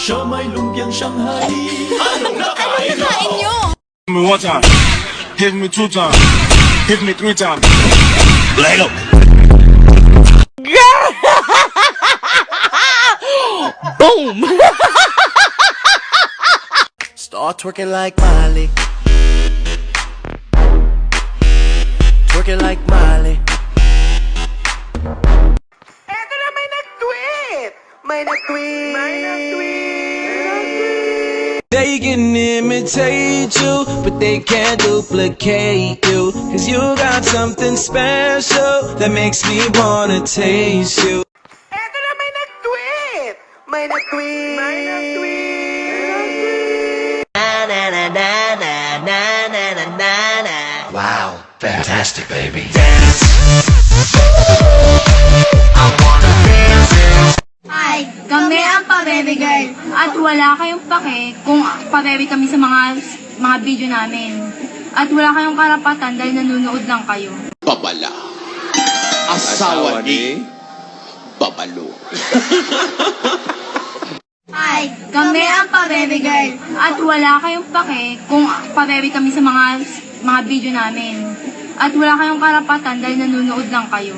Siomai, lumpiang Shanghai. Anong nakain mo? Kain nyo! Hit me 1 time, hit me 2 times, hit me 3 times. Lego. Boom! Start twerking like Miley. Twerking like Miley. Eto na may nag-tweet! May nag-tweet! They can imitate you, but they can't duplicate you. Cause you got something special that makes me wanna taste you. Eto na may nag-tweet! May nag-tweet! Wow, fantastic, baby. Hi, kami ang Pa-Baby Girl. At wala kayong pake kung pa-baby kami sa mga video namin. At wala kayong karapatan dahil nanonood lang kayo. Babala. Asawa ni Babalo. Hi, kami ang Pa-Baby Girl. At wala kayong pake kung pa-baby kami sa mga video namin. At wala kayong karapatan dahil nanonood lang kayo.